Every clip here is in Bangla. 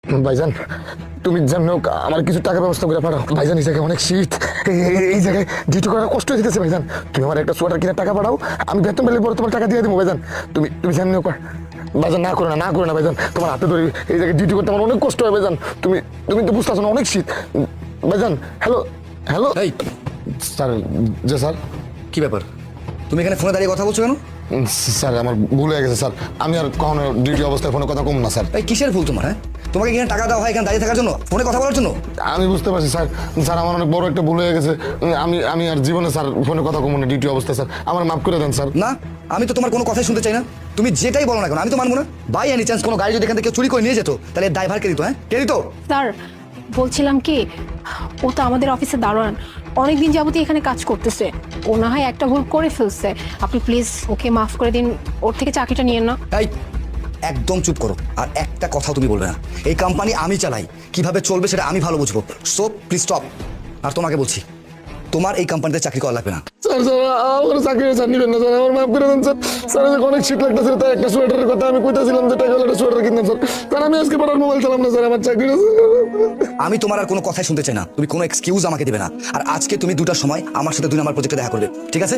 ভাইজান, তুমি যেমন হোক আমার কিছু টাকার ব্যবস্থা করে পাঠাও ভাইজান। এই জায়গায় অনেক শীত, এই জায়গায় ডিউটি করা কষ্ট হয়ে যেতেছে ভাইজান। তুমি আমার একটা সোয়েটার কিনে টাকা পাঠাও, আমি বেতন পেলে পরে তোমার টাকা দিয়ে দেবো ভাইজান। তুমি তুমি যেমন হোক ভাইজান, না করো না, না করো না ভাইজান, তোমার হাতে ধরি। এই জায়গায় ডিউটি করতে আমার অনেক কষ্ট হয় ভাইজান। তুমি তুমি তো বুঝতে পারছো না, অনেক শীত ভাইজান। হ্যালো হ্যালো এই স্যার। যে স্যার, কি ব্যাপার, তুমি এখানে ফোনে দাঁড়িয়ে কথা বলছো কেন? স্যার আমার ভুল হয়ে গেছে স্যার, আমি আর কখনো ডিউটি অবস্থায় ফোনে কথা কম না স্যার। এই কিসের ভুল তোমার? হ্যাঁ, তোমাকে এখানে টাকা দেওয়া হয় এখানে দাঁড়িয়ে থাকার জন্য, ফোনে কথা বলার জন্য? আমি বুঝতে পারছি স্যার, স্যার আমার অনেক বড় একটা ভুল হয়ে গেছে। আমি আমি আর জীবনে স্যার ফোনে কথা কম না ডিউটি অবস্থায় স্যার, আমার মাফ করে দেন স্যার। না, আমি তো তোমার কোনো কথাই শুনতে চাই না। তুমি যেটাই বলো না কেন আমি তো মানবো না। বাই এনি চান্স কোনো গাড়ি যদি এখান থেকে কেউ চুরি করে নিয়ে যেত, তাহলে ড্রাইভার কে দিত? হ্যাঁ, কে দিত? স্যার বলছিলাম কি, ও তো আমাদের অফিসে দারোয়ান, অনেকদিন যাবতই এখানে কাজ করতেছে। ও না হয় একটা ভুল করে ফেলছে, আপনি প্লিজ ওকে মাফ করে দিন, ওর থেকে চাকরিটা নিয়েন না। এই একদম চুপ করো, আর একটা কথাও তুমি বলবে না। এই কোম্পানি আমি চালাই, কিভাবে চলবে সেটা আমি ভালো বুঝবো। So please stop. আর তোমাকে বলছি, তোমার এই কোম্পানিতে চাকরি করা লাগবে না। স্যার স্যার আমার চাকরি স্যার নিবেন না স্যার, আমার মাফ করে দেন স্যার। স্যার অনেক শীত লাগতেছে, তাই একটা সোয়েটারের কথা আমি কইতাছিলাম যে টাকা একটা সোয়েটার কিনতাম স্যার। স্যার আমি আজকে পড়ার মোবাইল চালাম না স্যার, আমার চাকরিটা। আমি তোমার আর কোনো কথাই শুনতে চাই না। তুমি কোনো এক্সকিউজ আমাকে দেবে না। আর আজকে তুমি 2টার সময় আমার সাথে 2 নাম্বার প্রজেক্টে দেখা করবে, ঠিক আছে?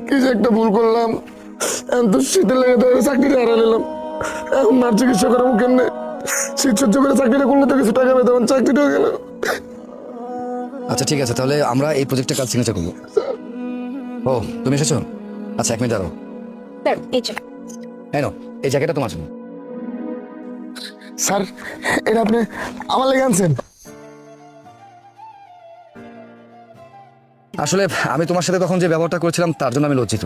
কি যে একটা ভুল করলাম, এখন তো শীতের লেগে তো চাকরিটা হারা নিলাম। এখন মার চিকিৎসা করাবো কেমনে? শীত সহ্য করে চাকরিটা করলে তো কিছু টাকা পেতাম, চাকরিটাও গেল। আচ্ছা ঠিক আছে, তাহলে আমরা এই প্রজেক্টে কাজ সিগনেচার করবো। ও তুমি এসেছো? আচ্ছা 1 মিনিট দাঁড়াও। স্যার এই যে এই নাও, এই জ্যাকেটটা তোমার জন্য। স্যার এটা আপনি আমার লেগে আনছেন? আসলে আমি তোমার সাথে তখন যে ব্যবহারটা করেছিলাম তার জন্য আমি লজ্জিত।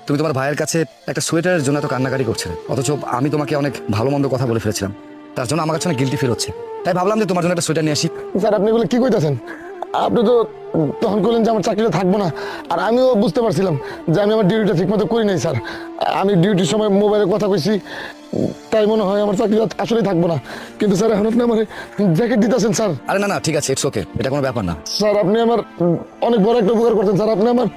তুমি তোমার ভাইয়ের কাছে একটা সোয়েটারের জন্য এত কান্নাকাটি করছিলে, অথচ আমি তোমাকে অনেক ভালো মন্দ কথা বলে ফেলেছিলাম। তার জন্য আমার কাছে অনেক গিল্টি ফিল হচ্ছে। তাই ভাবলাম যে তোমার জন্য একটা সোয়েটার নিয়ে আসি। স্যার আপনি এগুলো কি কইতাছেন? আপনি তো তখন বললেন যে আমার চাকরিটা থাকবো না, আর আমিও বুঝতে পারছিলাম যে আমি আমার ডিউটিটা ঠিক মতো করি নাই স্যার। আমি ডিউটির সময় মোবাইলে কথা কইছি, তাই মনে হয় আমার চাকরিটা আসলেই থাকবো না। কিন্তু স্যার এখন আপনি আমার জ্যাকেট দিতেছেন স্যার। আরে না না, ঠিক আছে, ইটস ওকে, এটা কোনো ব্যাপার না। স্যার আপনি আমার অনেক বড় একটা উপকার করছেন স্যার, আপনি আমার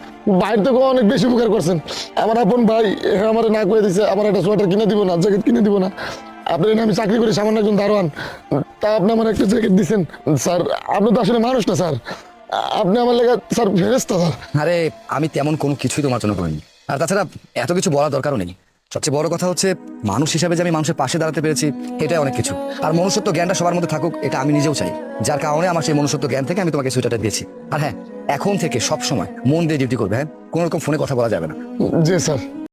ভাইয়ের থেকেও অনেক বেশি উপকার করছেন। আমার আপন ভাই আমার না করে দিছে, আমার একটা সোয়েটার কিনে দিব না, জ্যাকেট কিনে দিব না। আপনি আমি চাকরি করি সামান্য একজন দারোয়ান, তা আপনি আমার একটা জ্যাকেট দিচ্ছেন স্যার। আপনি তো আসলে মানুষ না স্যার, আপনি আমার লেগে স্যার ফেরেশতা স্যার। আরে আমি তেমন কোনো কিছুই তোমার জন্য করিনি। আর তাছাড়া এত কিছু বলার দরকারও নেই। সবচেয়ে বড় কথা হচ্ছে মানুষ হিসাবে যে আমি মানুষের পাশে দাঁড়াতে পেরেছি, এটাই অনেক কিছু। আর মনুষ্যত্ব জ্ঞানটা সবার মধ্যে থাকুক, এটা আমি নিজেও চাই। যার কারণে আমার সেই মনুষ্যত্ব জ্ঞান থেকে আমি তোমাকে সোয়েটারটা দিয়েছি। আর হ্যাঁ, এখন থেকে সব সময় মন দিয়ে ডিউটি করবে। হ্যাঁ, কোনো রকম ফোনে কথা বলা যাবে না। জি স্যার।